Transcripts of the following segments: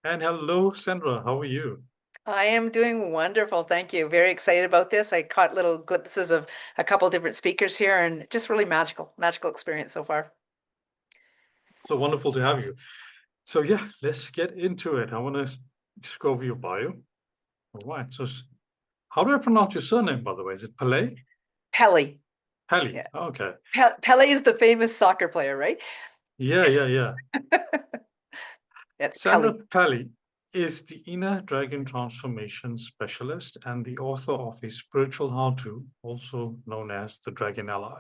And hello, Sandra. How are you? I am doing wonderful. Thank you. Very excited about this. I caught little glimpses of a couple different speakers here and just really magical experience so far. So wonderful to have you. So yeah, let's get into it. I want to just go over your bio. All right. How do I pronounce your surname, by the way? Is it Pele? Pelley. Pele. Yeah. Okay. Pele is the famous soccer player, right? Yeah, yeah, yeah. That's Sandra Pelley. Pelley is the inner dragon transformation specialist and the author of a spiritual how-to, also known as the Dragon Ally.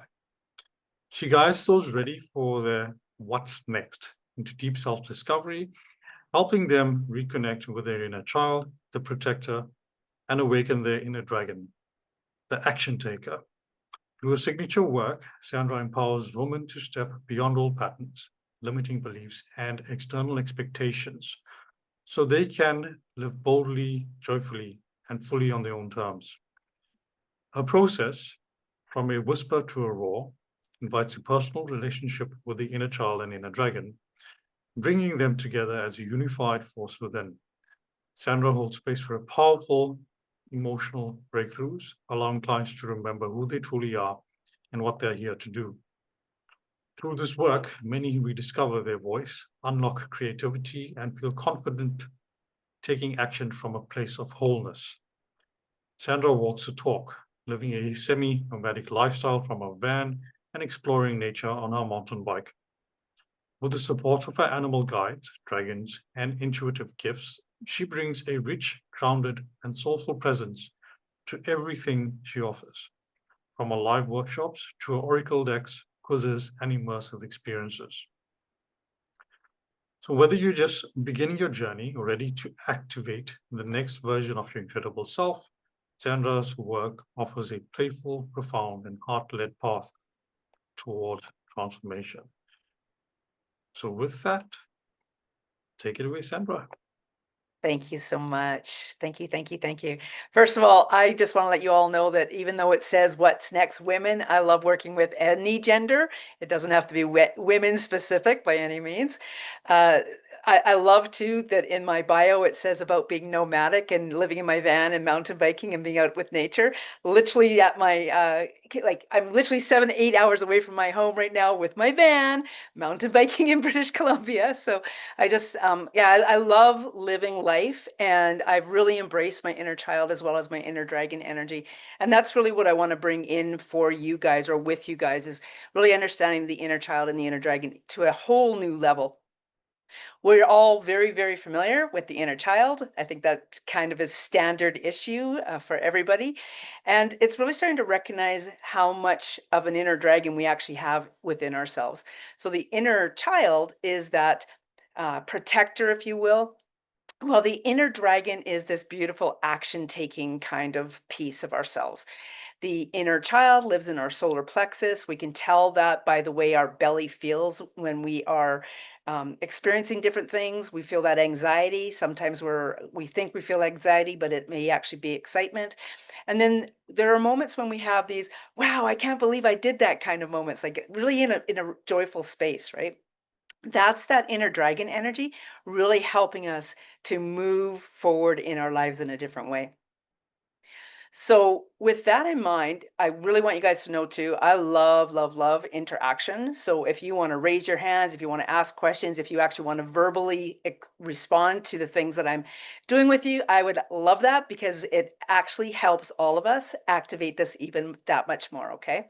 She guides those ready for their what's next into deep self-discovery, helping them reconnect with their inner child, the protector, and awaken their inner dragon, the action taker. Through her signature work, Sandra empowers women to step beyond old patterns, limiting beliefs, and external expectations so they can live boldly, joyfully, and fully on their own terms. Her process, from a whisper to a roar, invites a personal relationship with the inner child and inner dragon, bringing them together as a unified force within. Sandra holds space for powerful emotional breakthroughs, allowing clients to remember who they truly are and what they're here to do. Through this work, many rediscover their voice, unlock creativity, and feel confident taking action from a place of wholeness. Sandra walks the talk, living a semi nomadic lifestyle from a van and exploring nature on her mountain bike. With the support of her animal guides, dragons, and intuitive gifts, she brings a rich, grounded, and soulful presence to everything she offers, from her live workshops to her oracle decks, quizzes, and immersive experiences. So, whether you're just beginning your journey or ready to activate the next version of your incredible self, Sandra's work offers a playful, profound, and heart led path toward transformation. So, with that, take it away, Sandra. Thank you so much. Thank you. First of all, I just want to let you all know that even though it says what's next women, I love working with any gender. It doesn't have to be women specific by any means. Uh, I love too that in my bio it says about being nomadic and living in my van and mountain biking and being out with nature. Literally at my like I'm literally 7 to 8 hours away from my home right now with my van, mountain biking in British Columbia. So I just, yeah, I love living life, and I've really embraced my inner child as well as my inner dragon energy. And that's really what I want to bring in for you guys or with you guys is really understanding the inner child and the inner dragon to a whole new level. We're all very familiar with the inner child. I think that kind of is standard issue for everybody. And it's really starting to recognize how much of an inner dragon we actually have within ourselves. So the inner child is that protector, if you will. Well, the inner dragon is this beautiful action taking kind of piece of ourselves. The inner child lives in our solar plexus. We can tell that by the way our belly feels when we are experiencing different things. We feel that anxiety. Sometimes we think we feel anxiety, but it may actually be excitement. And then there are moments when we have these, wow, I can't believe I did that kind of moments, like really in a joyful space, right? That's that inner dragon energy really helping us to move forward in our lives in a different way. So, with that in mind, I really want you guys to know too, I love interaction. So, if you want to raise your hands, if you want to ask questions, if you actually want to verbally respond to the things that I'm doing with you, I would love that because it actually helps all of us activate this even that much more. Okay.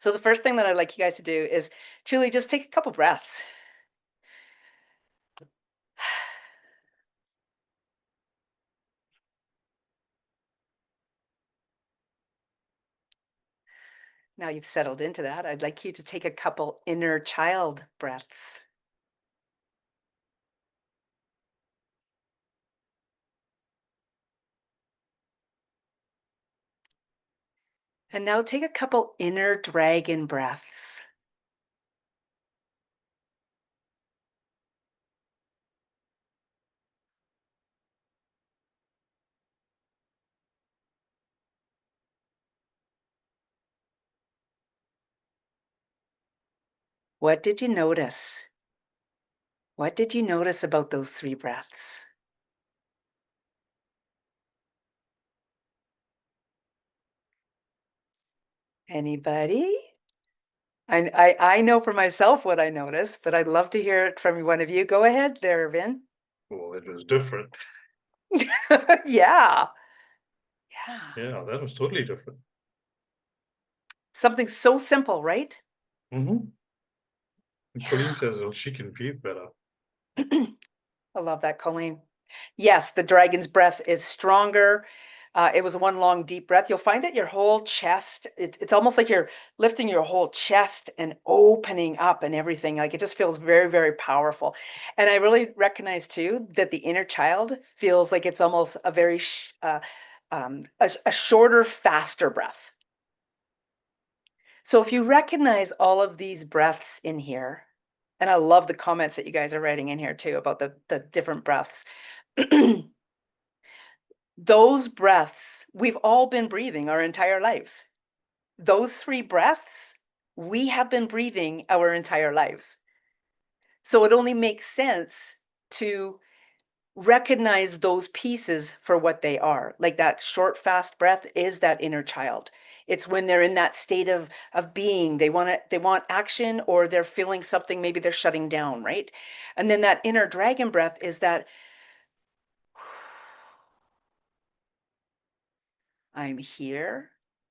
So, the first thing that I'd like you guys to do is truly just take a couple breaths. Now you've settled into that, I'd like you to take a couple inner child breaths. And now take a couple inner dragon breaths. What did you notice? What did you notice about those 3 breaths? Anybody? I know for myself what I noticed, but I'd love to hear it from one of you. Go ahead there, Vin. Well, it was different. Yeah. Yeah. Yeah, that was totally different. Something so simple, right? Mm-hmm. And Colleen Yeah. says, well, she can breathe better. I love that, Colleen. Yes, the dragon's breath is stronger. It was one long deep breath. You'll find that your whole chest, it's almost like you're lifting your whole chest and opening up and everything. Like it just feels very, very powerful. And I really recognize too that the inner child feels like it's almost a very, a shorter, faster breath. So if you recognize all of these breaths in here, and I love the comments that you guys are writing in here too about the different breaths. Those breaths, we've all been breathing our entire lives. Those 3 breaths, we have been breathing our entire lives. So it only makes sense to recognize those pieces for what they are. Like that short, fast breath is that inner child. It's when they're in that state of being. They want action, or they're feeling something, maybe they're shutting down, right? And then that inner dragon breath is that I'm here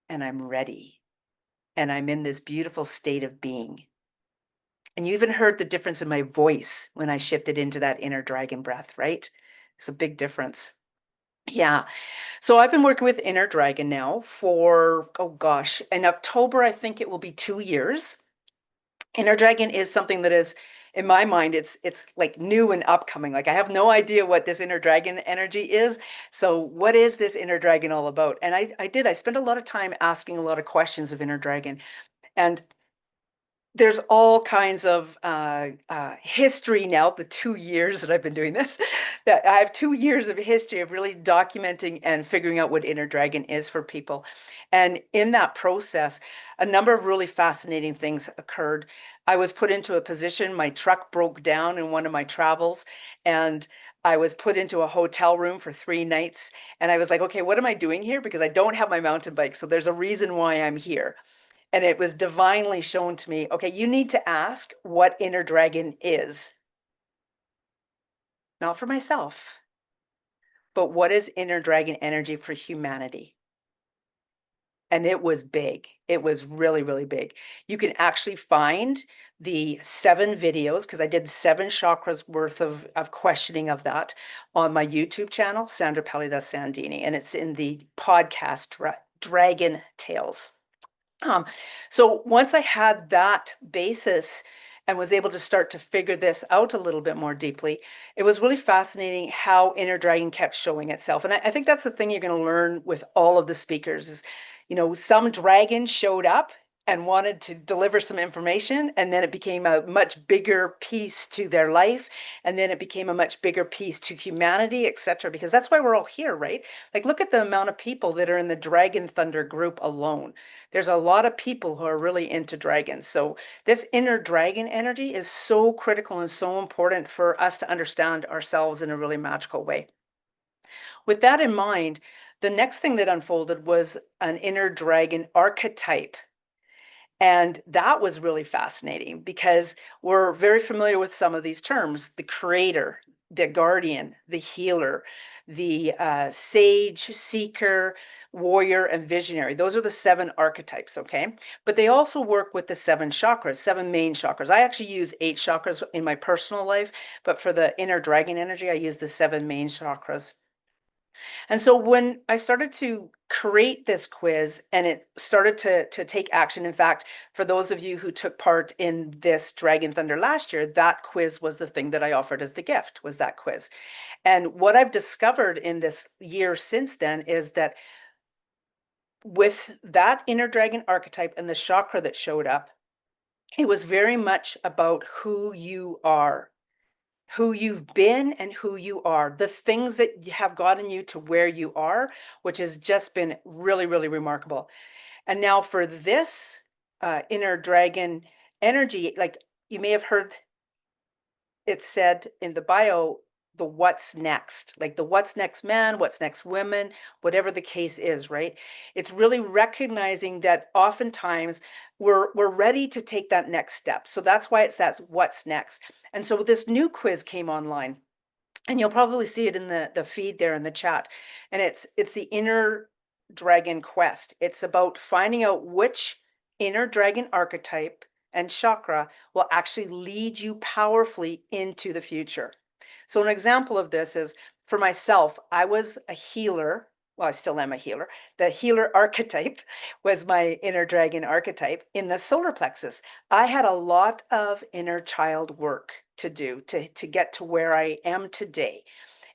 and I'm ready and I'm in this beautiful state of being. And you even heard the difference in my voice when I shifted into that inner dragon breath, right? It's a big difference. Yeah. So I've been working with inner dragon now for, oh gosh, in October, I think it will be 2 years. Inner dragon is something that is, in my mind, it's like new and upcoming. Like I have no idea what this inner dragon energy is. So what is this inner dragon all about? And I spent a lot of time asking a lot of questions of inner dragon. And there's all kinds of history now, the 2 years that I've been doing this, that I have 2 years of history of really documenting and figuring out what inner dragon is for people. And in that process, a number of really fascinating things occurred. I was put into a position, my truck broke down in one of my travels, and I was put into a hotel room for 3 nights. And I was like, okay, what am I doing here? Because I don't have my mountain bike. So there's a reason why I'm here. And it was divinely shown to me, okay, you need to ask what inner dragon is. Not for myself, but what is inner dragon energy for humanity? And it was big. It was really, really big. You can actually find the 7 videos, because I did 7 chakras worth of questioning of that on my YouTube channel, Sandra Pelley, that's Sandini, and it's in the podcast Dragon Tales. Um, so once I had that basis and was able to start to figure this out a little bit more deeply, it was really fascinating how inner dragon kept showing itself. And I think that's the thing you're going to learn with all of the speakers is, some dragon showed up and wanted to deliver some information, and then it became a much bigger piece to their life, and then it became a much bigger piece to humanity, etc. Because that's why we're all here, right? Like, look at the amount of people that are in the Dragon Thunder group alone. There's a lot of people who are really into dragons. So this inner dragon energy is so critical and so important for us to understand ourselves in a really magical way. With that in mind, the next thing that unfolded was an inner dragon archetype. And that was really fascinating because we're very familiar with some of these terms: the creator, the guardian, the healer, the sage, seeker, warrior, and visionary. Those are the 7 archetypes, okay? But they also work with the 7 chakras, 7 main chakras. I actually use 8 chakras in my personal life, but for the inner dragon energy, I use the 7 main chakras. And so when I started to create this quiz and it started to take action, in fact, for those of you who took part in this Dragon Thunder last year, that quiz was the thing that I offered as the gift, was that quiz. And what I've discovered in this year since then is that with that inner dragon archetype and the chakra that showed up, it was very much about who you are, who you've been and who you are, the things that have gotten you to where you are, which has just been really, really remarkable. And now for this inner dragon energy, like you may have heard, it said in the bio, the what's next, like the what's next man, what's next women, whatever the case is, right? It's really recognizing that oftentimes we're ready to take that next step. So that's why it's that what's next. And so this new quiz came online, and you'll probably see it in the feed there in the chat. And it's the inner dragon quest. It's about finding out which inner dragon archetype and chakra will actually lead you powerfully into the future. So an example of this is, for myself, I was a healer. Well, I still am a healer. The healer archetype was my inner dragon archetype in the solar plexus. I had a lot of inner child work to do to get to where I am today.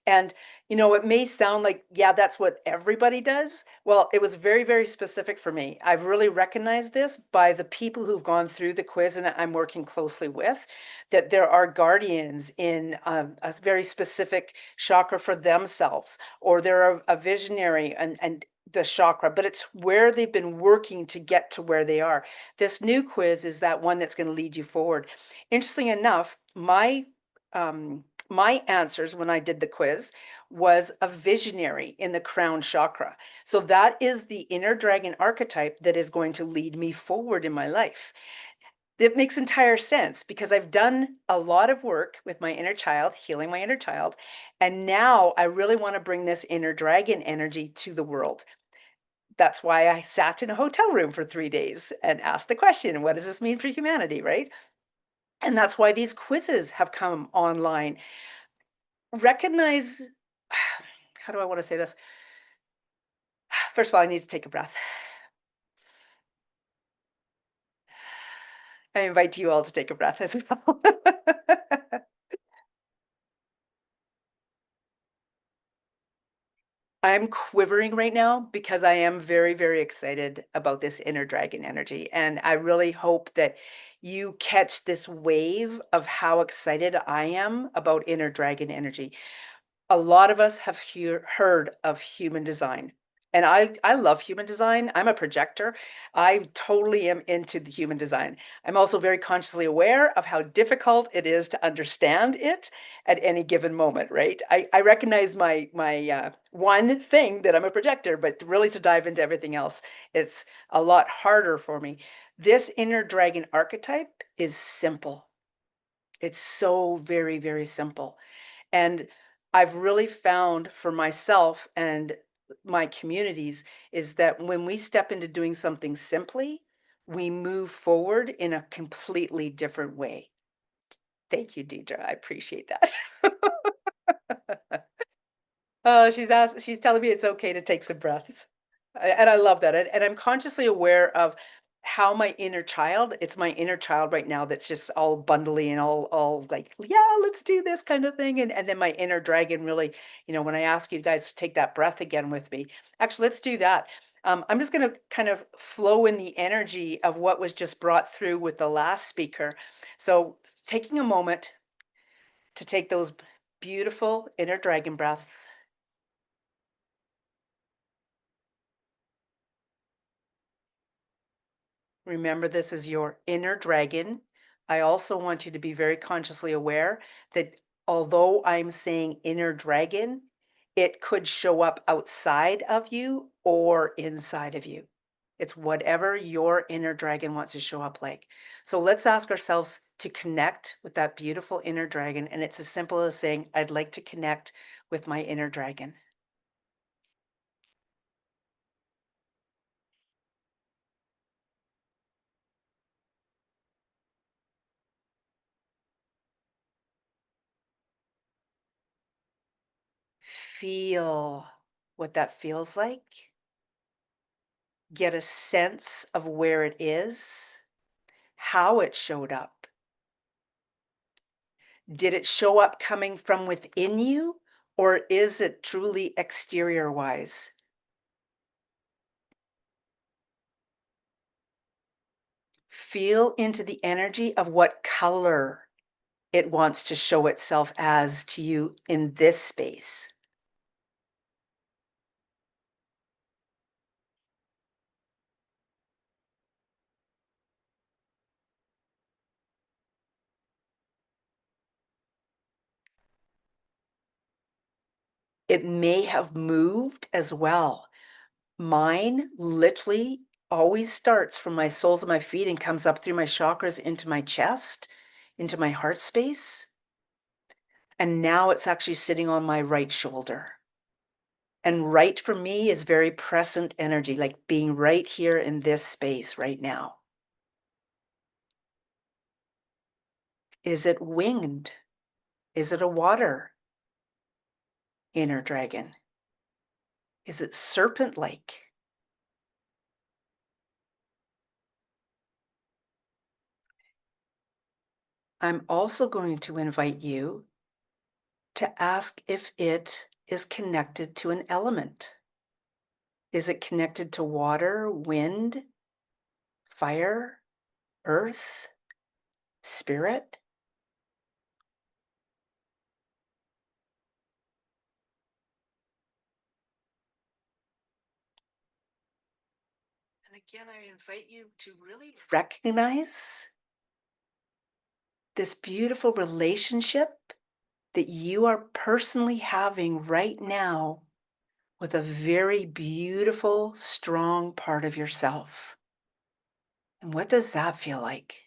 And, it may sound like, yeah, that's what everybody does. Well, it was very, very specific for me. I've really recognized this by the people who've gone through the quiz and I'm working closely with, that there are guardians in a very specific chakra for themselves, or they're a visionary and the chakra, but it's where they've been working to get to where they are. This new quiz is that one that's going to lead you forward. Interesting enough, my answers when I did the quiz was a visionary in the crown chakra. So that is the inner dragon archetype that is going to lead me forward in my life. It makes entire sense because I've done a lot of work with my inner child, healing my inner child, and now I really want to bring this inner dragon energy to the world. That's why I sat in a hotel room for 3 days and asked the question, what does this mean for humanity, right? And that's why these quizzes have come online. Recognize, how do I want to say this? First of all, I need to take a breath. I invite you all to take a breath as well. I'm quivering right now because I am very, very excited about this inner dragon energy. And I really hope that you catch this wave of how excited I am about inner dragon energy. A lot of us have heard of human design. And I love human design. I'm a projector. I totally am into the human design. I'm also very consciously aware of how difficult it is to understand it at any given moment, right? I recognize my one thing that I'm a projector, but really to dive into everything else, it's a lot harder for me. This inner dragon archetype is simple. It's so very, very simple. And I've really found for myself and my communities is that when we step into doing something simply, we move forward in a completely different way. Thank you, Deidre. I appreciate that. Oh, she's telling me it's okay to take some breaths. And I love that. And I'm consciously aware of how my inner child, it's my inner child right now that's just all bundly and all like, yeah, let's do this kind of thing. And then my inner dragon really, when I ask you guys to take that breath again with me, actually, let's do that. I'm just going to kind of flow in the energy of what was just brought through with the last speaker. So taking a moment to take those beautiful inner dragon breaths. Remember, this is your inner dragon. I also want you to be very consciously aware that although I'm saying inner dragon, it could show up outside of you or inside of you. It's whatever your inner dragon wants to show up like. So let's ask ourselves to connect with that beautiful inner dragon. And it's as simple as saying, I'd like to connect with my inner dragon. Feel what that feels like. Get a sense of where it is, how it showed up. Did it show up coming from within you, or is it truly exterior wise? Feel into the energy of what color it wants to show itself as to you in this space. It may have moved as well. Mine literally always starts from my soles of my feet and comes up through my chakras into my chest, into my heart space. And now it's actually sitting on my right shoulder. And right for me is very present energy, like being right here in this space right now. Is it winged? Is it a water inner dragon? Is it serpent-like? I'm also going to invite you to ask if it is connected to an element. Is it connected to water, wind, fire, earth, spirit? And again, I invite you to really recognize this beautiful relationship that you are personally having right now with a very beautiful, strong part of yourself. And what does that feel like?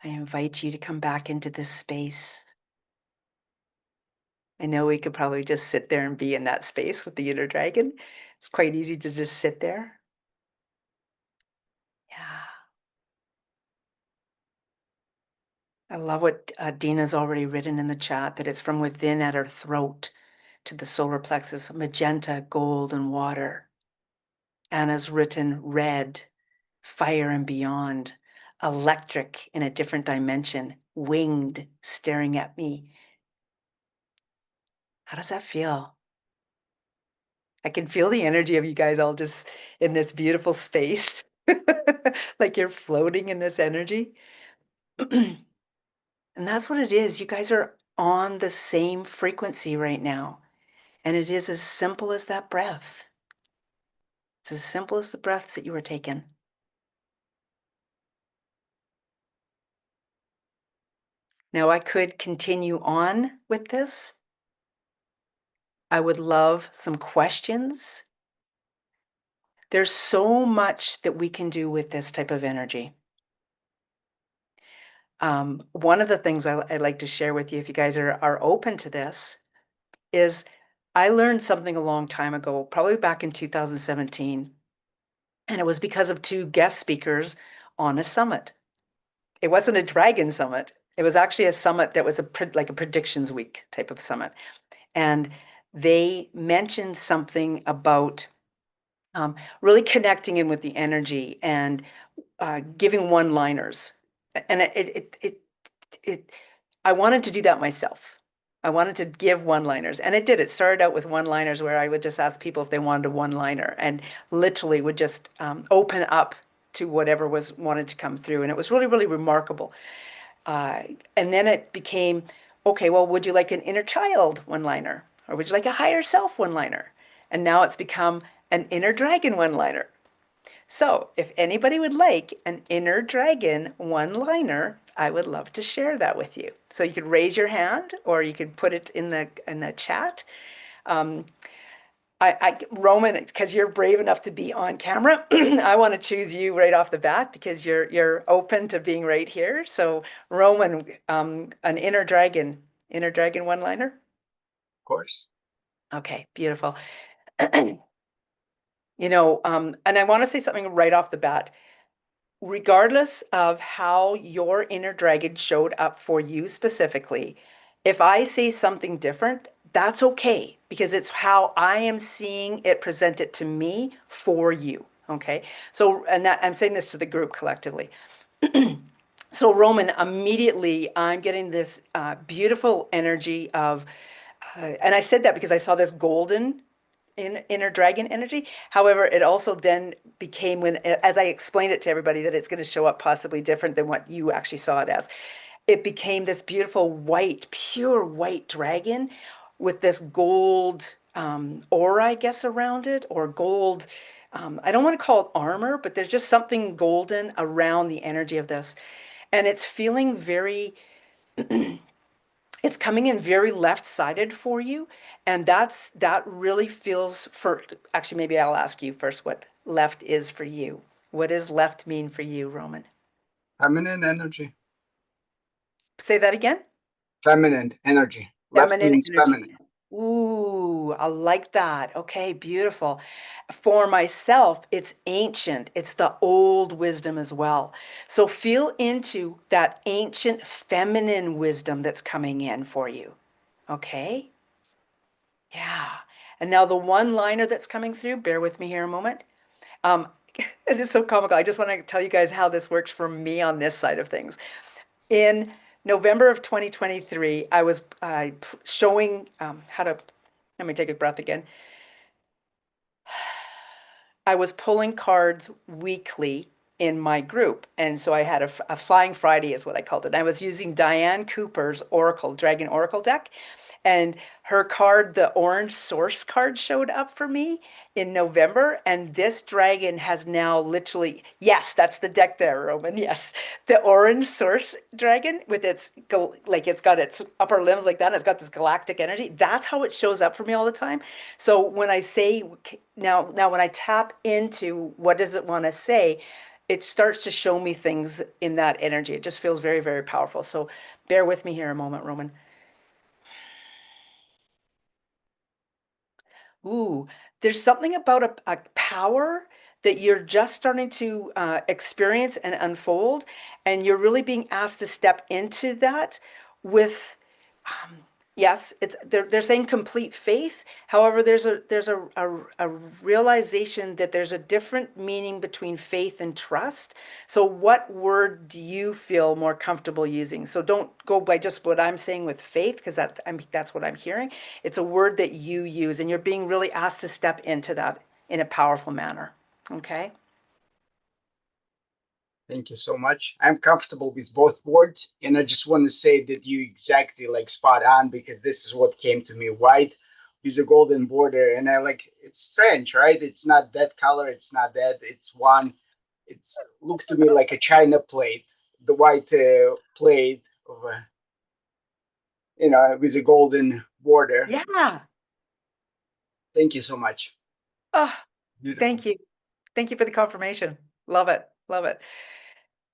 I invite you to come back into this space. I know we could probably just sit there and be in that space with the inner dragon. It's quite easy to just sit there. Yeah. I love what Dina's already written in the chat, that it's from within at her throat to the solar plexus, magenta, gold, and water. Anna's written red, fire and beyond, electric in a different dimension, winged, staring at me. How does that feel? I can feel the energy of you guys all just in this beautiful space, like you're floating in this energy. And that's what it is. You guys are on the same frequency right now. And it is as simple as that breath. It's as simple as the breaths that you were taking. Now, I could continue on with this. I would love some questions. There's so much that we can do with this type of energy. One of the things I'd like to share with you, if you guys are open to this, is I learned something a long time ago, probably back in 2017, and it was because of two guest speakers on a summit. It wasn't a dragon summit. It was actually a summit that was like a predictions week type of summit. And they mentioned something about really connecting in with the energy and giving one-liners. And I wanted to do that myself. I wanted to give one-liners, and it did. It started out with one-liners where I would just ask people if they wanted a one-liner, and literally would just open up to whatever was wanted to come through, and it was really, really remarkable. And then it became, okay, well, would you like an inner child one-liner, or would you like a higher self one-liner? And now it's become an inner dragon one-liner. So if anybody would like an inner dragon one-liner, I would love to share that with you. So you could raise your hand or you could put it in the chat. Um, Roman, because you're brave enough to be on camera, I want to choose you right off the bat because you're open to being right here. So Roman, an inner dragon one-liner. Of course. Okay, beautiful. And I want to say something right off the bat. Regardless of how your inner dragon showed up for you specifically, if I say something different, that's okay because it's how I am seeing it presented to me for you. Okay. So, and that I'm saying this to the group collectively. So, Roman, immediately I'm getting this beautiful energy of, and I said that because I saw this golden inner dragon energy. However, it also then became when, as I explained it to everybody, that it's going to show up possibly different than what you actually saw it as. It became this beautiful white, pure white dragon with this gold aura, I guess, around it, or gold. I don't want to call it armor, but there's just something golden around the energy of this. And it's feeling very, it's coming in very left-sided for you. And that really feels for, actually, maybe I'll ask you first what left is for you. What does left mean for you, Roman? Feminine energy. Say that again. Feminine energy. Left Feminine means energy. feminine. Ooh, I like that. Okay, beautiful. For myself, it's ancient. It's the old wisdom as well. So feel into that ancient feminine wisdom that's coming in for you. Okay? Yeah. And now the one liner that's coming through, bear with me here a moment. Um, it is so comical. I just want to tell you guys how this works for me on this side of things. In November of 2023, I was showing how to, let me take a breath again. I was pulling cards weekly in my group. And so I had a Flying Friday is what I called it. I was using Diane Cooper's Oracle, Dragon Oracle deck. And her card, the orange source card, showed up for me in November. And this dragon has now literally, yes, that's the deck there, Roman. Yes. The orange source dragon with its, like it's got its upper limbs like that. And it's got this galactic energy. That's how it shows up for me all the time. So when I say, now when I tap into what does it want to say, it starts to show me things in that energy. It just feels very, very powerful. So bear with me here a moment, Roman. Ooh, there's something about a power that you're just starting to experience and unfold, and you're really being asked to step into that with, um, yes, it's they're saying complete faith. However, there's a realization that there's a different meaning between faith and trust. So, what word do you feel more comfortable using? So, don't go by just what I'm saying with faith, because that's what I'm hearing. It's a word that you use, and you're being really asked to step into that in a powerful manner. Okay? Thank you so much. I'm comfortable with both words, and I just want to say that you exactly like spot on, because this is what came to me: white with a golden border. And I like, it's strange, right? It's not that color, it's not that, it's one. It's looked to me like a china plate, the white plate of a, with a golden border. Yeah. Thank you so much. Oh, Beautiful. thank you. Thank you for the confirmation. Love it. Love it.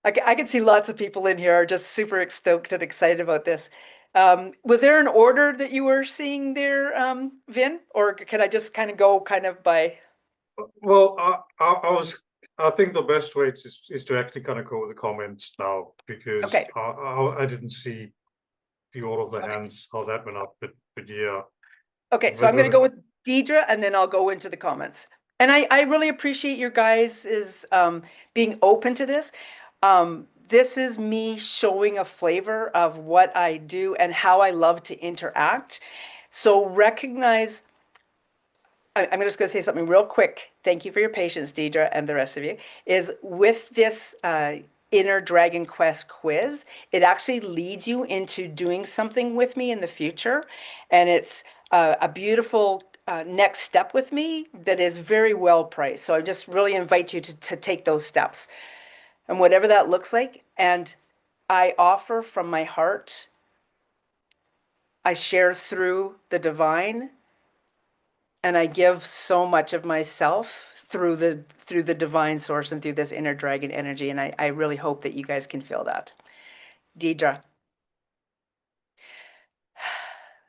I can see lots of people in here are just super stoked and excited about this. Was there an order that you were seeing there, Vin? Or can I just kind of go kind of by? Well, I think the best way is to actually kind of go with the comments now, because Okay. I didn't see the order of the Okay. hands, how that went up, but yeah. Okay. So But, I'm going to go with Deidre and then I'll go into the comments. And I really appreciate your guys is being open to this. This is me showing a flavor of what I do and how I love to interact. So recognize I'm just going to say something real quick. Thank you for your patience, Deidre, and the rest of you. Is with this Inner Dragon Quest quiz, it actually leads you into doing something with me in the future. And it's a beautiful next step with me that is very well priced. So I just really invite you to take those steps and whatever that looks like. And I offer from my heart, I share through the divine and I give so much of myself through the divine source and through this inner dragon energy. And I really hope that you guys can feel that. Deidre.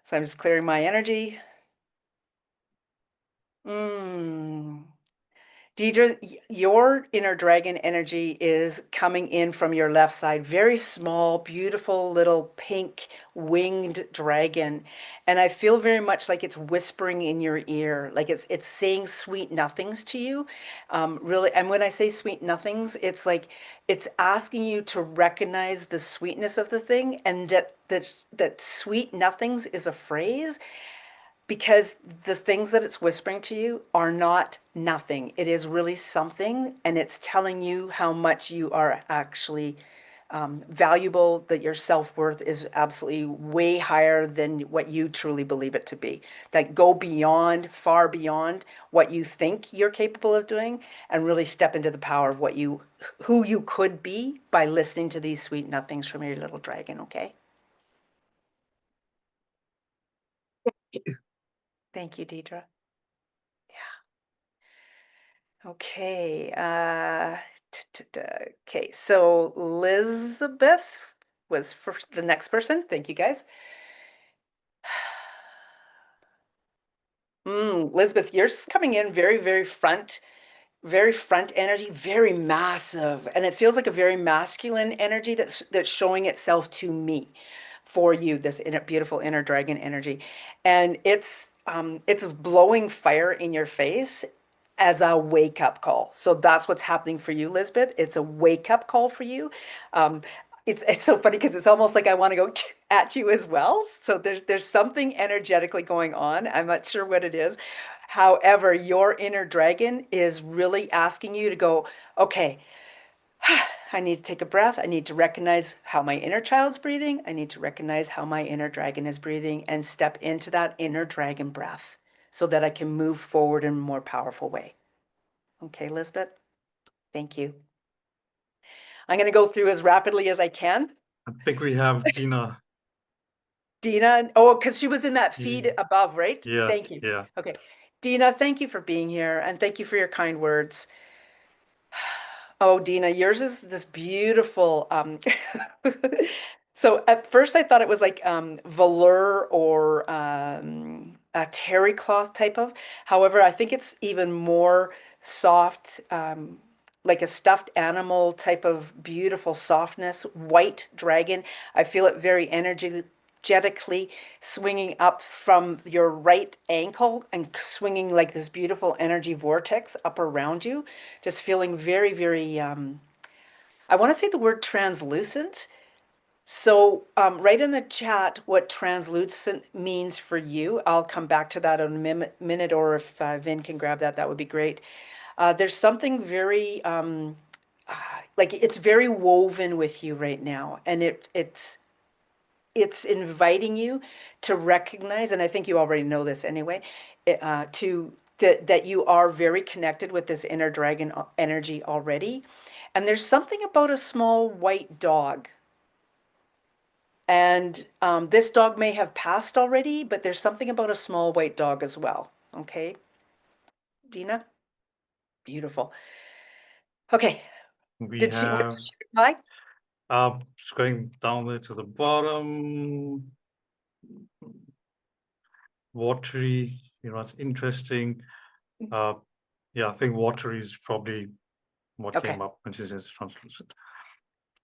So I'm just clearing my energy. Mm. Deidre, your inner dragon energy is coming in from your left side. Very small, beautiful little pink winged dragon. And I feel very much like it's whispering in your ear, like it's saying sweet nothings to you. Really, and when I say sweet nothings, it's like it's asking you to recognize the sweetness of the thing, and that sweet nothings is a phrase because the things that it's whispering to you are not nothing. It is really something, and it's telling you how much you are actually valuable, that your self-worth is absolutely way higher than what you truly believe it to be. That go beyond, far beyond what you think you're capable of doing, and really step into the power of who you could be by listening to these sweet nothings from your little dragon, okay? Thank you, Deidre. Okay. Okay. So Elizabeth was for the next person. Thank you, guys. Elizabeth, yours is coming in very front energy, very massive, and it feels like a very masculine energy that's showing itself to me for you, this beautiful inner dragon energy. And it's blowing fire in your face as a wake up call. So that's what's happening for you, Lisbeth. It's a wake up call for you. Um, it's so funny because it's almost like I want to go at you as well. So there's something energetically going on. I'm not sure what it is. However, your inner dragon is really asking you to go, okay, I need to take a breath. I need to recognize how my inner child's breathing. I need to recognize how my inner dragon is breathing and step into that inner dragon breath so that I can move forward in a more powerful way. Okay, Lisbeth, thank you. I'm going to go through as rapidly as I can. I think we have Dina. Dina, oh, because she was in that feed Yeah. above, right? Yeah. Thank you. Yeah. Okay. Dina, thank you for being here and thank you for your kind words. Oh, Dina, yours is this beautiful. So at first I thought it was like velour or a terry cloth type of. However, I think it's even more soft, like a stuffed animal type of beautiful softness, white dragon. I feel it very energetically swinging up from your right ankle and swinging like this beautiful energy vortex up around you, just feeling very, I want to say the word translucent. So, right in the chat, what translucent means for you. I'll come back to that in a minute, or if Vin can grab that, that would be great. There's something very, like it's very woven with you right now, and it's inviting you to recognize, and I think you already know this anyway, that you are very connected with this inner dragon energy already. And there's something about a small white dog. And this dog may have passed already, but there's something about a small white dog as well. Okay, Dina? Beautiful. Okay, We what have did she reply? just going down there to the bottom. Watery, it's interesting. Yeah, I think watery is probably what Okay. came up when she says translucent.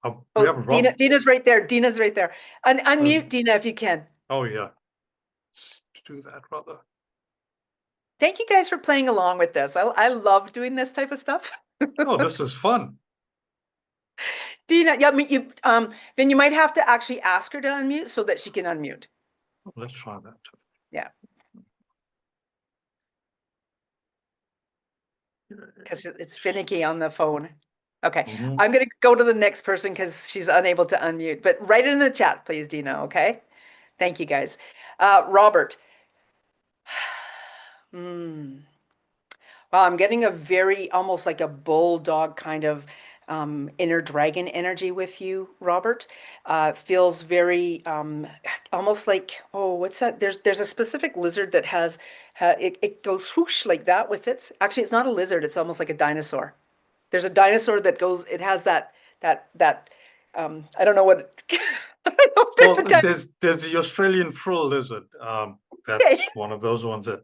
We Oh, have Rob. Dina's right there. Dina's right there. Unmute Dina if you can. Oh yeah, let's do that, brother. Thank you guys for playing along with this. I love doing this type of stuff. Oh, this is fun. Dina, yeah, I mean, then you might have to actually ask her to unmute so that she can unmute. Let's try that. Yeah. Because it's finicky on the phone. Okay, I'm going to go to the next person because she's unable to unmute. But write it in the chat, please, Dina, okay? Thank you, guys. Robert. Well, I'm getting a very, almost like a bulldog kind of inner dragon energy with you, Robert. Feels very almost like, oh, what's that? There's a specific lizard that has it goes whoosh like that with it. Actually, it's not a lizard. It's almost like a dinosaur. There's a dinosaur that goes. It has that. I don't know what. I don't know Well, if there's the Australian frill lizard. That's okay. one of those ones that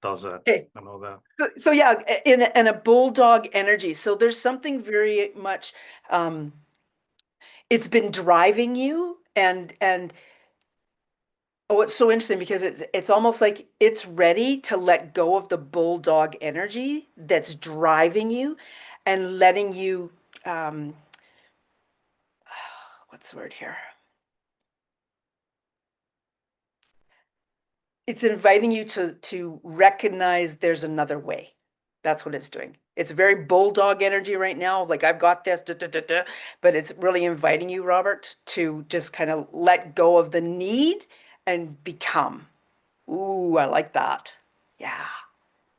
does that. Okay. I know that. So yeah, in a bulldog energy. So there's something very much it's been driving you and oh, it's so interesting because it's almost like it's ready to let go of the bulldog energy that's driving you and letting you what's the word here? It's inviting you to recognize there's another way. That's what it's doing. It's very bulldog energy right now. Like I've got this, da, da, da, da, but it's really inviting you, Robert, to just kind of let go of the need and become. Ooh, I like that. Yeah.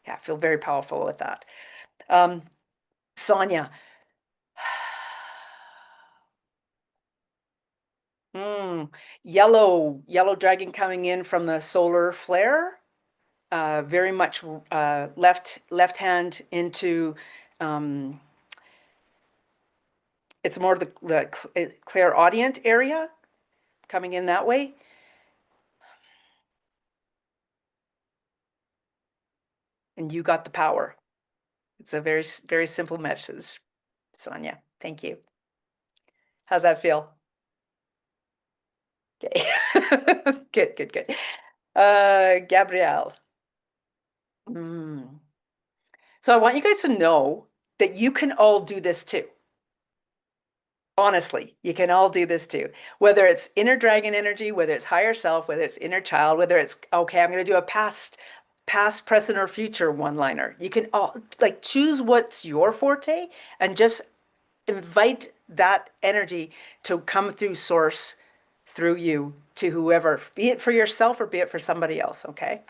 Yeah, I feel very powerful with that. Sonia. Yellow dragon coming in from the solar flare. Very much left hand into it's more the clairaudient area coming in that way. And you got the power. It's a very, very simple message, Sonia. Thank you. How's that feel? Okay. Good, good, good. Gabrielle. So I want you guys to know that you can all do this too. Honestly, you can all do this too. Whether it's inner dragon energy, whether it's higher self, whether it's inner child, whether it's, okay, I'm going to do a past, present, or future one-liner. You can all like choose what's your forte and just invite that energy to come through source, through you to whoever, be it for yourself or be it for somebody else. Okay.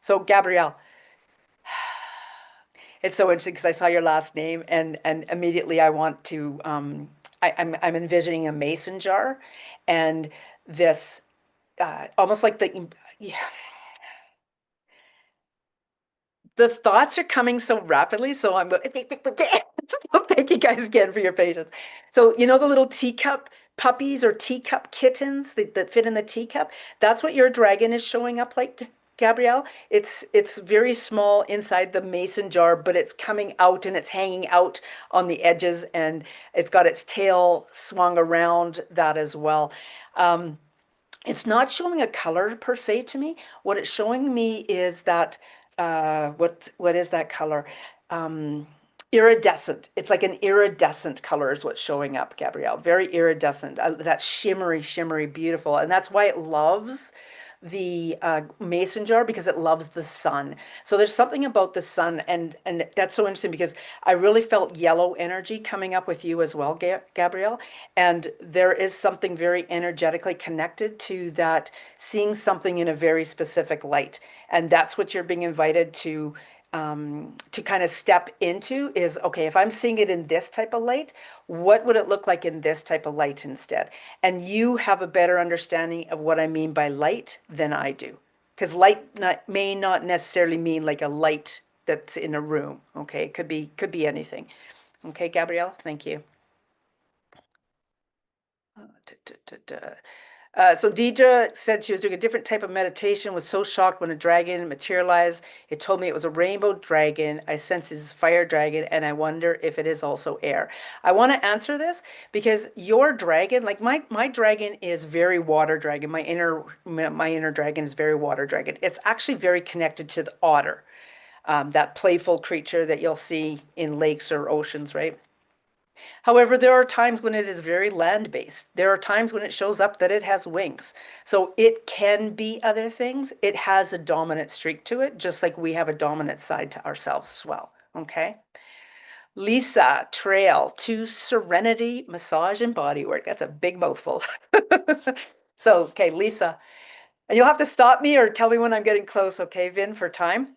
So Gabrielle, it's so interesting because I saw your last name and immediately I want to I'm envisioning a mason jar and this almost like yeah, the thoughts are coming so rapidly, so I'm going thank you guys again for your patience. So you know the little teacup puppies or teacup kittens that fit in the teacup? That's what your dragon is showing up like, Gabrielle. It's very small inside the mason jar, but it's coming out and it's hanging out on the edges, and it's got its tail swung around that as well. It's not showing a color per se to me. What it's showing me is that what is that color? Iridescent. It's like an iridescent color is what's showing up, Gabrielle. Very iridescent. That shimmery, beautiful. And that's why it loves the mason jar, because it loves the sun. So there's something about the sun, and that's so interesting because I really felt yellow energy coming up with you as well, Gabrielle. And there is something very energetically connected to that, seeing something in a very specific light. And that's what you're being invited to kind of step into is, okay, if I'm seeing it in this type of light, what would it look like in this type of light instead? And you have a better understanding of what I mean by light than I do. Because light may not necessarily mean like a light that's in a room. Okay, it could be anything. Okay, Gabrielle, thank you. So Deidre said she was doing a different type of meditation, was so shocked when a dragon materialized. It told me it was a rainbow dragon. I sense it's a fire dragon, and I wonder if it is also air. I want to answer this because your dragon, like my dragon is very water dragon. My inner dragon is very water dragon. It's actually very connected to the otter, that playful creature that you'll see in lakes or oceans, right? However, there are times when it is very land-based. There are times when it shows up that it has wings. So it can be other things. It has a dominant streak to it, just like we have a dominant side to ourselves as well. Okay. Lisa, trail to serenity, massage, and body work. That's a big mouthful. So, okay, Lisa, and you'll have to stop me or tell me when I'm getting close, okay, Vin, for time?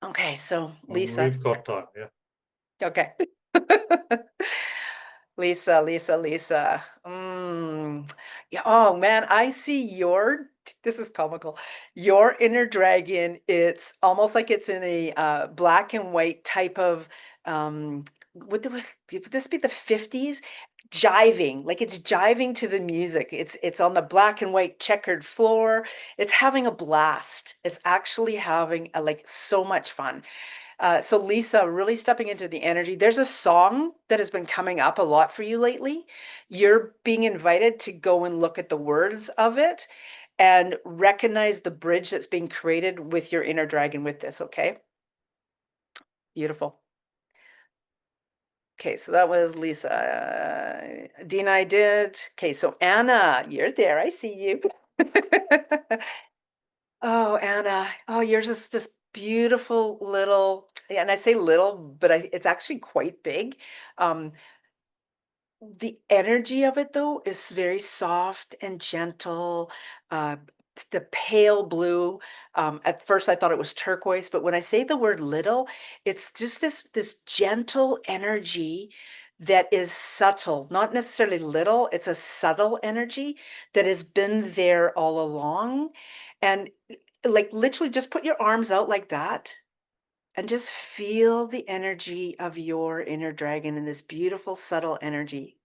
Okay, so Lisa. We've got time, yeah. Okay. Lisa. Yeah, oh man, I see this is comical. Your inner dragon, it's almost like it's in a black and white type of would this be the 50s? Jiving, like it's jiving to the music. It's on the black and white checkered floor. It's having a blast. It's actually having like so much fun. So Lisa, really stepping into the energy. There's a song that has been coming up a lot for you lately. You're being invited to go and look at the words of it and recognize the bridge that's being created with your inner dragon with this, okay? Beautiful. Okay, so that was Lisa. Dina, I did. Okay, so Anna, you're there. I see you. Oh, Anna. Oh, yours is this beautiful little and I say little, but it's actually quite big. The energy of it though is very soft and gentle. Uh, the pale blue. At first I thought it was turquoise, but when I say the word little, it's just this gentle energy that is subtle, not necessarily little. It's a subtle energy that has been there all along. And like literally just put your arms out like that and just feel the energy of your inner dragon in this beautiful, subtle energy.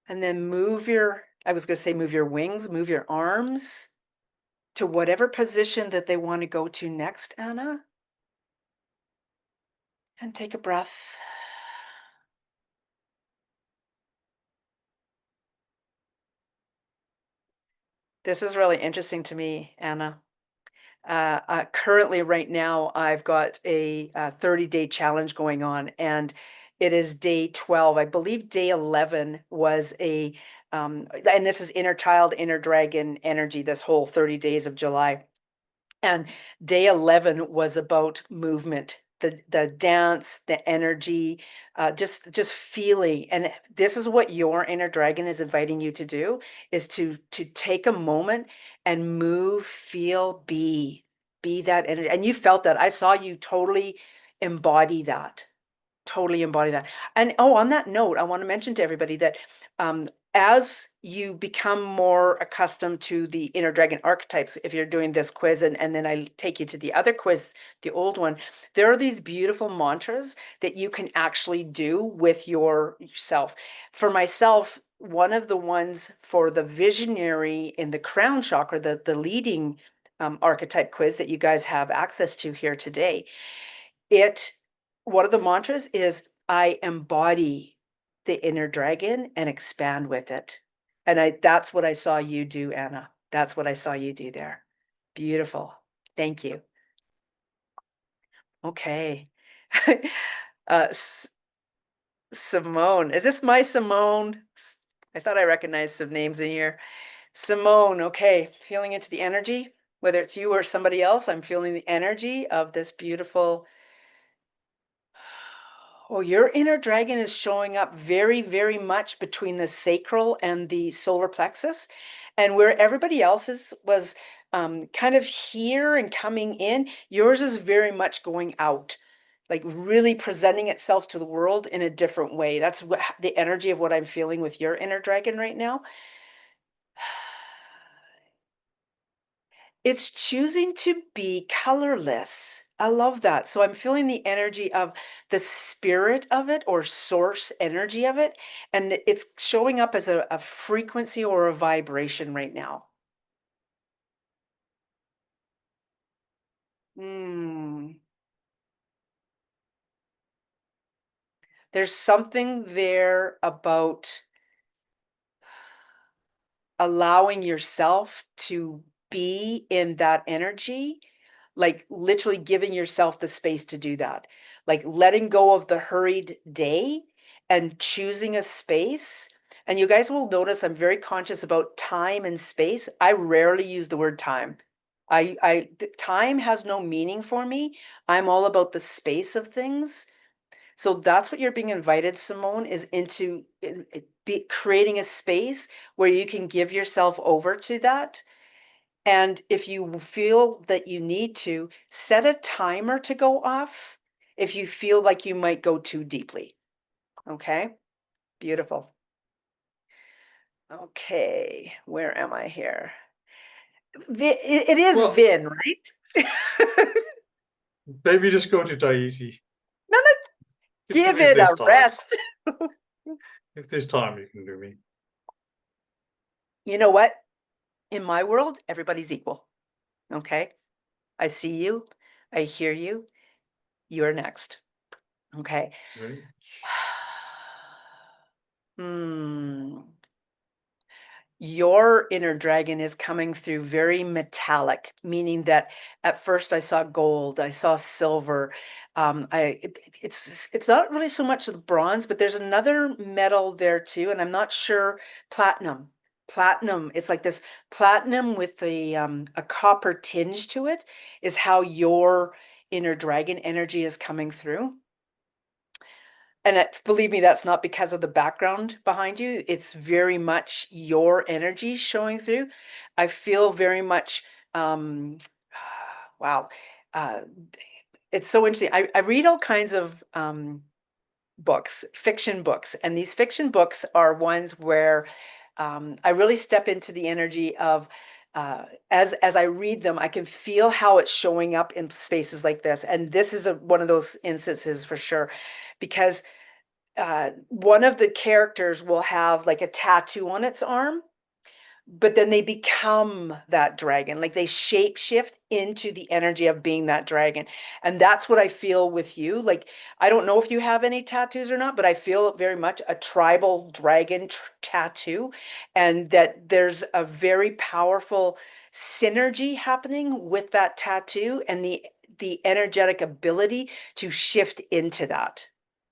And then move your, I was going to say move your wings, move your arms to whatever position that they want to go to next, Anna. And take a breath. This is really interesting to me, Anna. Currently, right now, I've got a 30-day challenge going on, and it is day 12. I believe day 11 was and this is inner child, inner dragon energy, this whole 30 days of July. And day 11 was about movement, the dance, the energy, just feeling. And this is what your inner dragon is inviting you to do, is to take a moment and move, feel, be that energy. And you felt that. I saw you totally embody that. Totally embody that. And oh, on that note, I want to mention to everybody that as you become more accustomed to the inner dragon archetypes, if you're doing this quiz and then I take you to the other quiz, the old one, there are these beautiful mantras that you can actually do with yourself. For myself, one of the ones for the visionary in the crown chakra, the leading archetype quiz that you guys have access to here today, one of the mantras is I embody the inner dragon and expand with it. And that's what I saw you do, Anna. That's what I saw you do there. Beautiful. Thank you. Okay. uh, Simone, is this my Simone? I thought I recognized some names in here. Simone, okay. Feeling into the energy, whether it's you or somebody else, I'm feeling the energy of this beautiful. Oh, your inner dragon is showing up very, very much between the sacral and the solar plexus. And where everybody else's was kind of here and coming in, yours is very much going out, like really presenting itself to the world in a different way. That's what the energy of what I'm feeling with your inner dragon right now. It's choosing to be colorless. I love that. So I'm feeling the energy of the spirit of it or source energy of it. And it's showing up as a frequency or a vibration right now. Mm. There's something there about allowing yourself to be in that energy, like literally giving yourself the space to do that, like letting go of the hurried day and choosing a space. And you guys will notice I'm very conscious about time and space. I rarely use the word time. Time has no meaning for me. I'm all about the space of things. So that's what you're being invited, Simone, is into creating a space where you can give yourself over to that. And if you feel that you need to, set a timer to go off if you feel like you might go too deeply. Okay, beautiful. Okay, where am I here? It is Well, Vin, right? maybe just go to Daisy. No, no, give If it there's a time. rest. If there's time, you can do me. You know what? In my world, everybody's equal. Okay, I see you, I hear you. You're next. Okay. Ready? Hmm. Your inner dragon is coming through very metallic, meaning that at first I saw gold, I saw silver. It's not really so much the bronze, but there's another metal there too, and I'm not sure, platinum. platinum. It's like this platinum with a copper tinge to it is how your inner dragon energy is coming through. And believe me, that's not because of the background behind you. It's very much your energy showing through. I feel very much, wow. Uh, it's so interesting. I read all kinds of books, fiction books, and these fiction books are ones where I really step into the energy of as I read them, I can feel how it's showing up in spaces like this, and this is one of those instances for sure, because one of the characters will have like a tattoo on its arm, but then they become that dragon, like they shape shift into the energy of being that dragon. And that's what I feel with you. Like, I don't know if you have any tattoos or not, but I feel very much a tribal dragon tattoo, and that there's a very powerful synergy happening with that tattoo and the energetic ability to shift into that.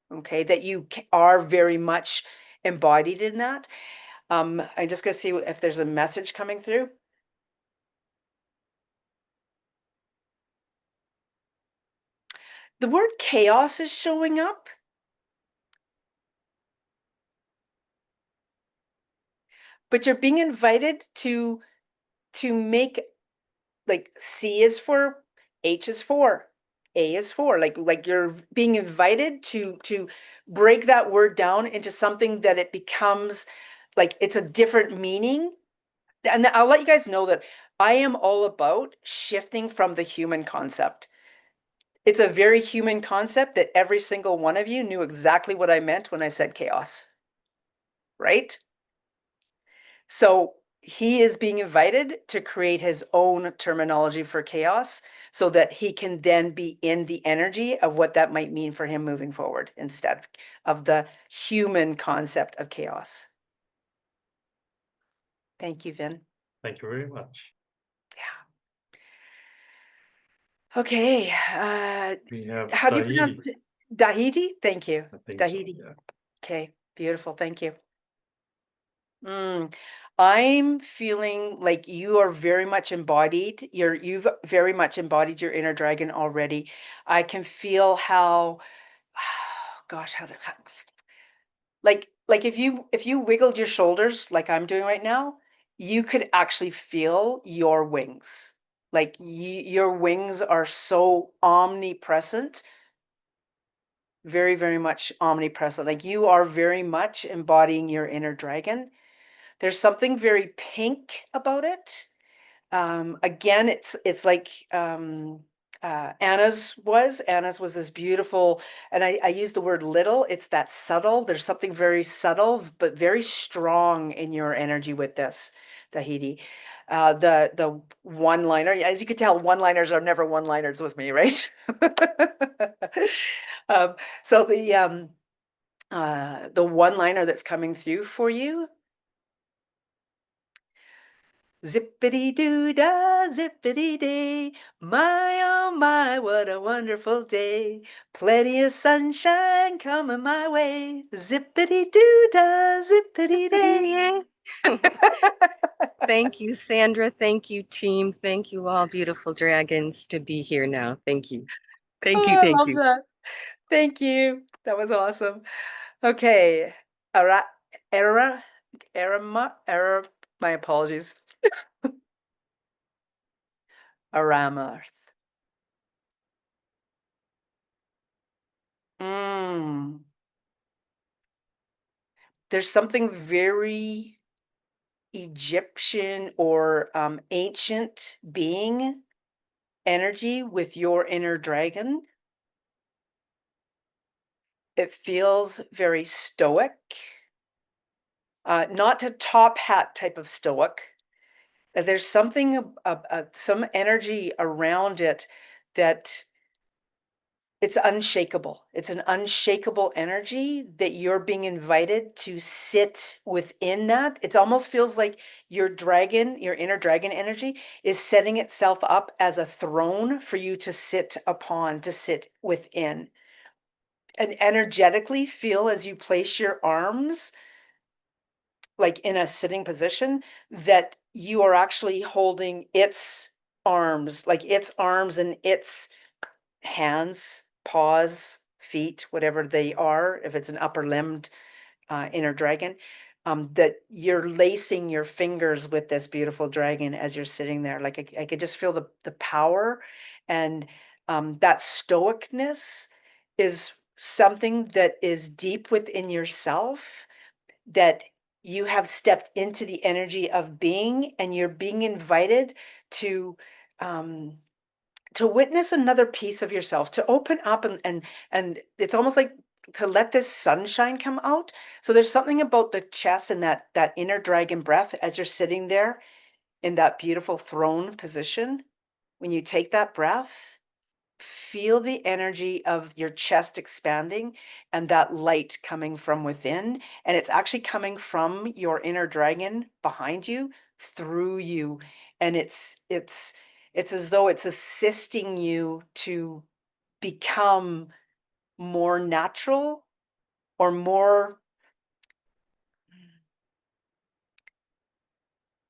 Okay, that you are very much embodied in that. I'm just gonna see if there's a message coming through. The word chaos is showing up, but you're being invited to make, like, C is for, H is for, A is for, like you're being invited to break that word down into something that it becomes like it's a different meaning. And I'll let you guys know that I am all about shifting from the human concept. It's a very human concept that every single one of you knew exactly what I meant when I said chaos, right? So he is being invited to create his own terminology for chaos so that he can then be in the energy of what that might mean for him moving forward instead of the human concept of chaos. Thank you, Vin. Thank you very much. Yeah. Okay. We have How do you Tahiti. pronounce it? Tahiti? Thank you. I think Tahiti. so, yeah. Okay. Beautiful. Thank you. I'm feeling like you are very much embodied. You've very much embodied your inner dragon already. I can feel how, gosh, like if you wiggled your shoulders like I'm doing right now, you could actually feel your wings. Like your wings are so omnipresent, very, very much omnipresent. Like you are very much embodying your inner dragon. There's something very pink about it. Again, it's like Anna's was this beautiful, and I use the word little. It's that subtle. There's something very subtle but very strong in your energy with this, Tahiti. The one-liner, as you can tell, one-liners are never one-liners with me, right? Um, so the one-liner that's coming through for you. Zippity doo dah, zippity day. My oh my, what a wonderful day. Plenty of sunshine coming my way. Zippity doo dah, zippity day. Thank you, Sandra. Thank you, team. Thank you, all beautiful dragons, to be here now. Thank you. Thank you. Oh, I Thank love you. that. Thank you. That was awesome. Okay. Ara, era, era, my apologies. Aramas. There's something very Egyptian or ancient being energy with your inner dragon. It feels very stoic, not a top hat type of stoic. There's something, some energy around it that it's unshakable. It's an unshakable energy that you're being invited to sit within that. It almost feels like your dragon, your inner dragon energy is setting itself up as a throne for you to sit upon, to sit within. And energetically feel as you place your arms like in a sitting position, that you are actually holding its arms, like its arms and its hands, paws, feet, whatever they are, if it's an upper limbed inner dragon, that you're lacing your fingers with this beautiful dragon as you're sitting there. Like I could just feel the power, and that stoicness is something that is deep within yourself, that you have stepped into the energy of being, and you're being invited to um, witness another piece of yourself, to open up, and it's almost like to let this sunshine come out. So there's something about the chest and that inner dragon breath as you're sitting there in that beautiful throne position. When you take that breath, feel the energy of your chest expanding and that light coming from within. And it's actually coming from your inner dragon behind you, through you. And it's as though it's assisting you to become more natural, or more,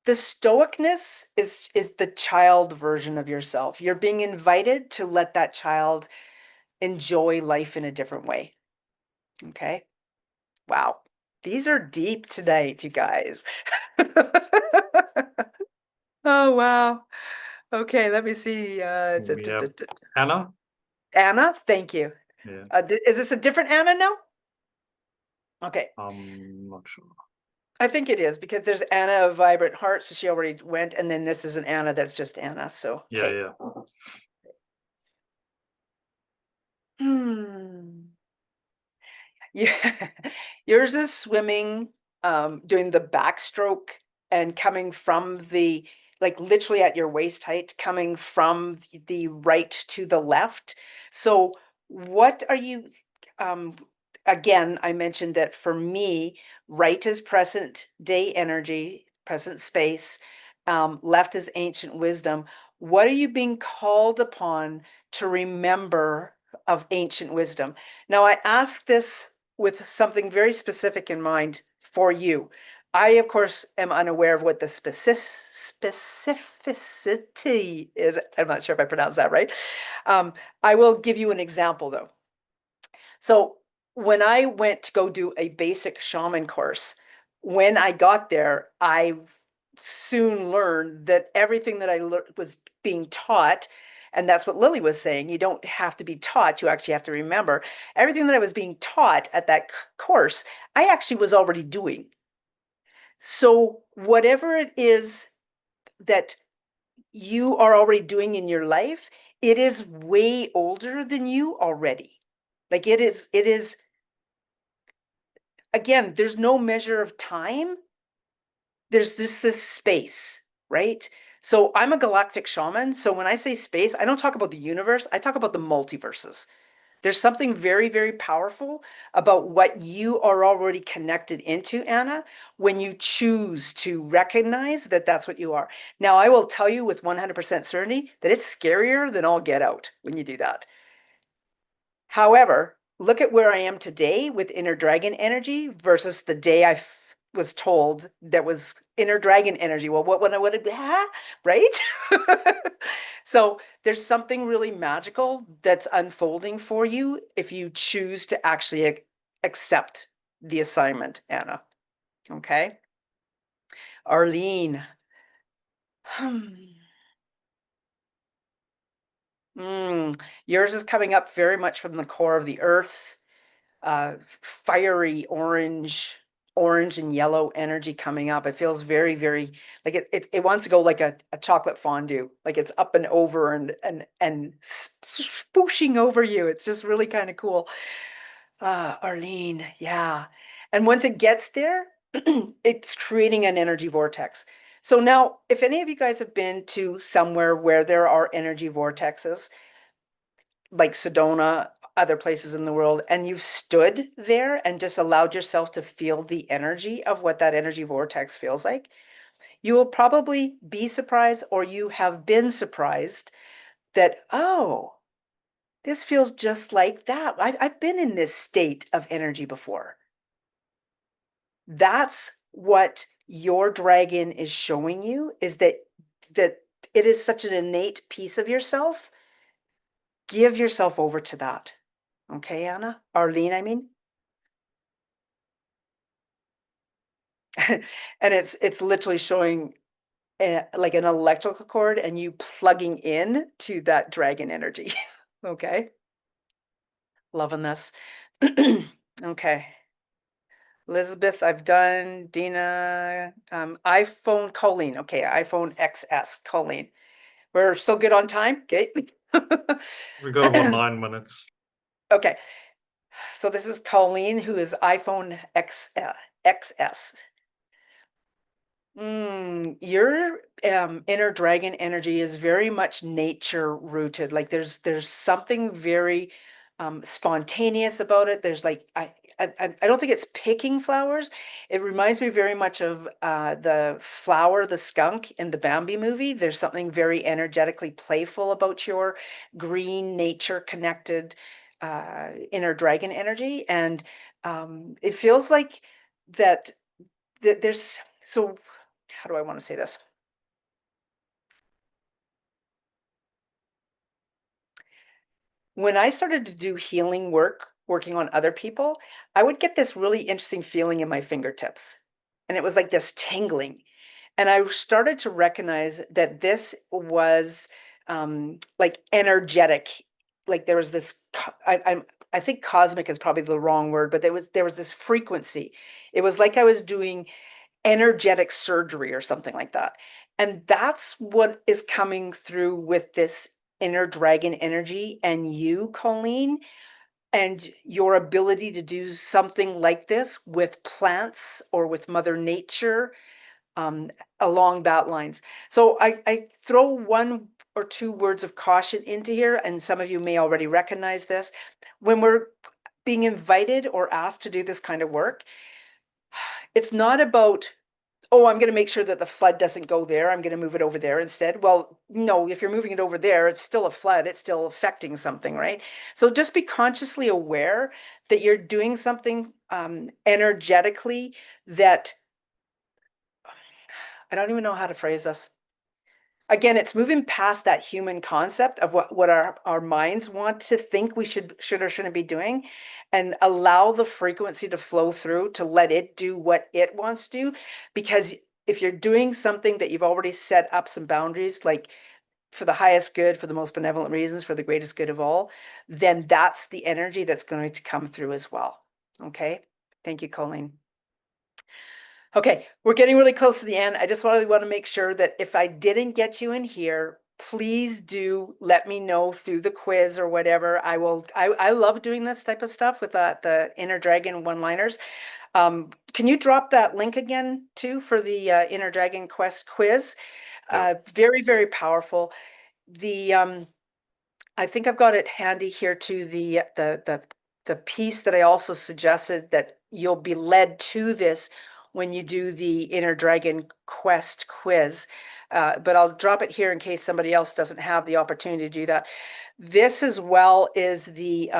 the stoicness is the child version of yourself. You're being invited to let that child enjoy life in a different way. Okay. Wow. These are deep tonight, you guys. Oh, wow. Okay, let me see. We have Anna. Anna, thank you. Yeah. Is this a different Anna now? Okay, I'm not sure. I think it is, because there's Anna of Vibrant Heart, so she already went, and then this is an Anna that's just Anna. So Yeah, okay. yeah. Yeah, yours is swimming, doing the backstroke and coming from the, like literally at your waist height, coming from the right to the left. So what are you, um, again, I mentioned that for me, right is present day energy, present space, left is ancient wisdom. What are you being called upon to remember of ancient wisdom? Now, I ask this with something very specific in mind for you. I, of course, am unaware of what the specificity is. I'm not sure if I pronounced that right. I will give you an example, though. So when I went to go do a basic shaman course, when I got there, I soon learned that everything that I was being taught, and that's what Lily was saying, you don't have to be taught, you actually have to remember. Everything that I was being taught at that course, I actually was already doing. So whatever it is that you are already doing in your life, it is way older than you already. Like it is, again, there's no measure of time. There's this space, right? So I'm a galactic shaman. So when I say space, I don't talk about the universe. I talk about the multiverses. There's something very, very powerful about what you are already connected into, Anna, when you choose to recognize that that's what you are. Now, I will tell you with 100% certainty that it's scarier than all get out when you do that. However, look at where I am today with inner dragon energy versus the day I was told that was inner dragon energy. Well, what when I would have, right? So there's something really magical that's unfolding for you if you choose to actually accept the assignment, Anna. Okay. Arlene. Yours is coming up very much from the core of the earth. Fiery orange and yellow energy coming up. It feels very, very like it wants to go like a chocolate fondue, like it's up and over and spooshing over you. It's just really kind of cool. Arlene, yeah. And once it gets there, it's creating an energy vortex. So now, if any of you guys have been to somewhere where there are energy vortexes, like Sedona, other places in the world, and you've stood there and just allowed yourself to feel the energy of what that energy vortex feels like, you will probably be surprised, or you have been surprised that, oh, this feels just like that. I've been in this state of energy before. That's what your dragon is showing you is that it is such an innate piece of yourself. Give yourself over to that. Okay, Anna? Arlene, I mean. And it's literally showing like an electrical cord and you plugging in to that dragon energy. Okay. Loving this. Okay. Elizabeth, I've done. Dina, iPhone, Colleen. Okay, iPhone XS, Colleen. We're still good on time. Okay. We got about 9 minutes. Okay. So this is Colleen, who is iPhone XS. Your inner dragon energy is very much nature rooted. Like there's something very spontaneous about it. There's like I don't think it's picking flowers. It reminds me very much of the flower, the skunk in the Bambi movie. There's something very energetically playful about your green nature connected inner dragon energy, and it feels like that there's so how do I want to say this? When I started to do healing work, working on other people, I would get this really interesting feeling in my fingertips. And it was like this tingling. And I started to recognize that this was like energetic. Like there was this, I think cosmic is probably the wrong word, but there was this frequency. It was like I was doing energetic surgery or something like that. And that's what is coming through with this inner dragon energy and you, Colleen, and your ability to do something like this with plants or with Mother Nature um, along that lines. So I throw one or two words of caution into here, and some of you may already recognize this. When we're being invited or asked to do this kind of work, it's not about, oh, I'm going to make sure that the flood doesn't go there. I'm going to move it over there instead. Well, no, if you're moving it over there, it's still a flood. It's still affecting something, right? So just be consciously aware that you're doing something energetically that I don't even know how to phrase this. Again, it's moving past that human concept of what our minds want to think we should or shouldn't be doing, and allow the frequency to flow through to let it do what it wants to do. Because if you're doing something that you've already set up some boundaries, like for the highest good, for the most benevolent reasons, for the greatest good of all, then that's the energy that's going to come through as well. Okay. Thank you, Colleen. Okay, we're getting really close to the end. I just want to make sure that if I didn't get you in here, please do let me know through the quiz or whatever. I love doing this type of stuff with the Inner Dragon one-liners. Can you drop that link again too for the Inner Dragon Quest quiz? Yeah. Very, very powerful. I think I've got it handy here to the piece that I also suggested that you'll be led to this when you do the Inner Dragon Quest quiz. But I'll drop it here in case somebody else doesn't have the opportunity to do that. This as well is the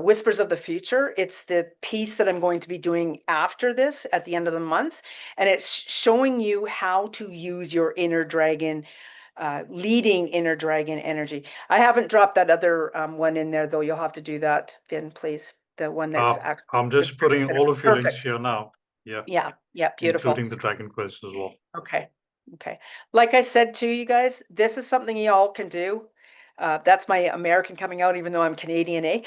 Whispers of the Future. It's the piece that I'm going to be doing after this at the end of the month. And it's showing you how to use your inner dragon leading inner dragon energy. I haven't dropped that other one in there, though. You'll have to do that, Vin, please. The one that's actually. I'm just putting all of your links Perfect. here now. Yeah. Yeah, beautiful. Including the Dragon Quest as well. Okay. Like I said to you guys, this is something y'all can do. That's my American coming out, even though I'm Canadian, eh?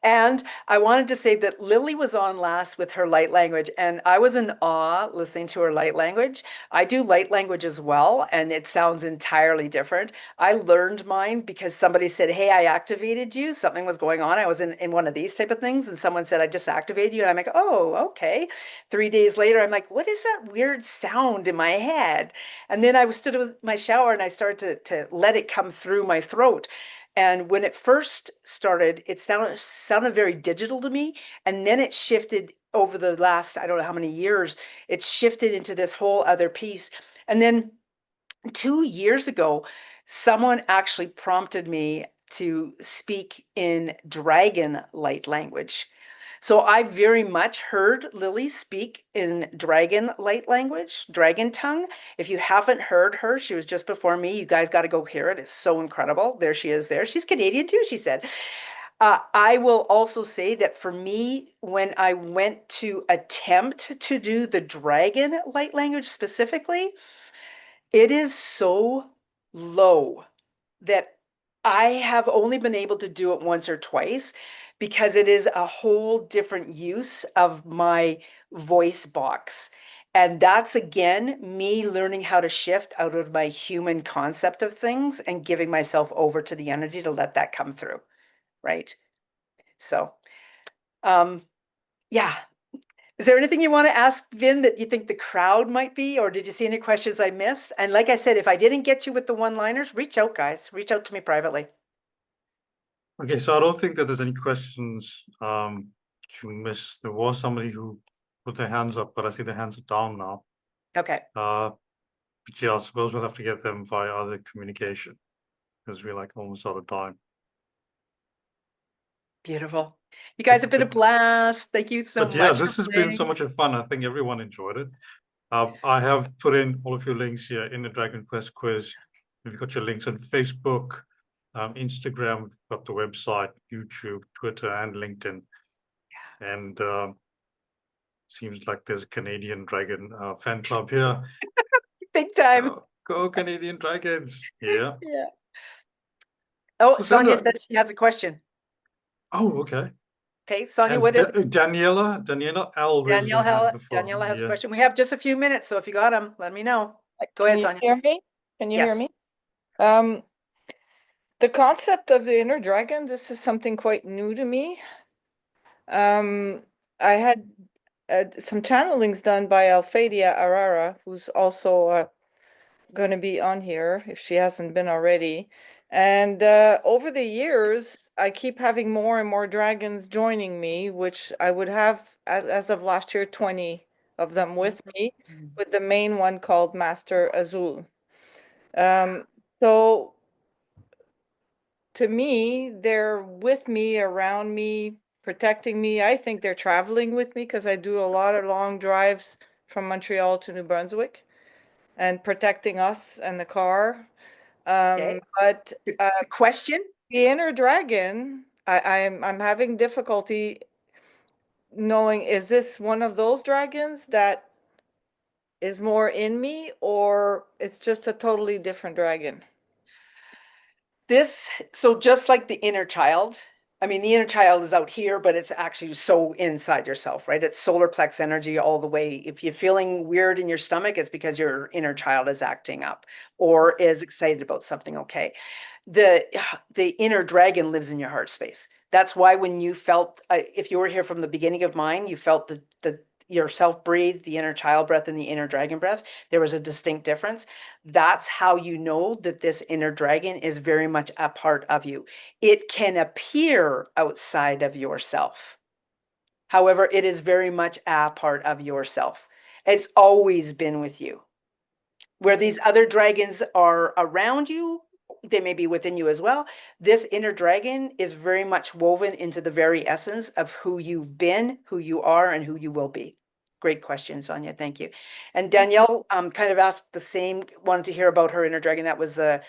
And I wanted to say that Lily was on last with her light language, and I was in awe listening to her light language. I do light language as well, and it sounds entirely different. I learned mine because somebody said, hey, I activated you. Something was going on. I was in one of these type of things, and someone said, I just activated you. And I'm like, oh, okay. 3 days later, I'm like, what is that weird sound in my head? And then I stood with my shower and I started to let it come through my throat. And when it first started, it sounded very digital to me. And then it shifted over the last, I don't know how many years, it shifted into this whole other piece. And then 2 years ago, someone actually prompted me to speak in dragon light language. So I very much heard Lily speak in dragon light language, dragon tongue. If you haven't heard her, she was just before me. You guys got to go hear it. It's so incredible. There she is there. She's Canadian too, she said. I will also say that for me, when I went to attempt to do the dragon light language specifically, it is so low that I have only been able to do it once or twice because it is a whole different use of my voice box. And that's again me learning how to shift out of my human concept of things and giving myself over to the energy to let that come through. Right. So, yeah. Is there anything you want to ask, Vin, that you think the crowd might be, or did you see any questions I missed? And like I said, if I didn't get you with the one-liners, reach out, guys. Reach out to me privately. Okay, so I don't think that there's any questions you missed. There was somebody who put their hands up, but I see their hands are down now. Okay. But yeah, I suppose we'll have to get them via other communication because we're like almost out of time. Beautiful. You guys have been a blast. Thank you so But yeah, much. this has been so much fun. I think everyone enjoyed it. I have put in all of your links here in the Dragon Quest quiz. We've got your links on Facebook, Instagram, we've got the website, YouTube, Twitter, and LinkedIn. And seems like there's a Canadian Dragon fan club here. Big time. Go Canadian Dragons. Yeah. Yeah. Oh, So Sonia Sandra, says she has a question. oh, okay. Okay, Sonia, And what is it? Daniela L raised her hand before. Daniela has a question. We have just a few minutes, so if you got them, let me know. Go ahead, Sonia. Can you hear me? Can you hear Yes. me? The concept of the inner dragon, this is something quite new to me. I had some channelings done by Alfadia Arara, who's also going to be on here if she hasn't been already. And over the years, I keep having more and more dragons joining me, which I would have, as of last year, 20 of them with me, with the main one called Master Azul. So to me, they're with me, around me, protecting me. I think they're traveling with me because I do a lot of long drives from Montreal to New Brunswick and protecting us and the car. Okay. But Question? the inner dragon, I'm having difficulty knowing, is this one of those dragons that is more in me, or it's just a totally different dragon? So just like the inner child, I mean, the inner child is out here, but it's actually so inside yourself, right? It's solar plex energy all the way. If you're feeling weird in your stomach, it's because your inner child is acting up or is excited about something. Okay. The inner dragon lives in your heart space. That's why when you felt, if you were here from the beginning of mine, you felt the yourself breathe, the inner child breath and the inner dragon breath, there was a distinct difference. That's how you know that this inner dragon is very much a part of you. It can appear outside of yourself. However, it is very much a part of yourself. It's always been with you. Where these other dragons are around you, they may be within you as well. This inner dragon is very much woven into the very essence of who you've been, who you are, and who you will be. Great question, Sonia. Thank you. And Danielle kind of asked the same, wanted to hear about her inner dragon. That was the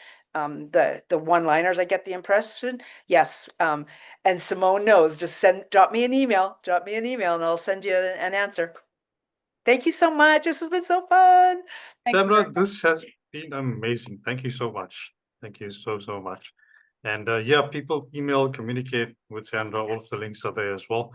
one-liners, I get the impression. Yes. And Simone knows. Just drop me an email, and I'll send you an answer. Thank you so much. This has been so fun. Sandra, this has been amazing. Thank you so much. Thank you so much. And yeah, people email, communicate with Sandra. All of the links are there as well.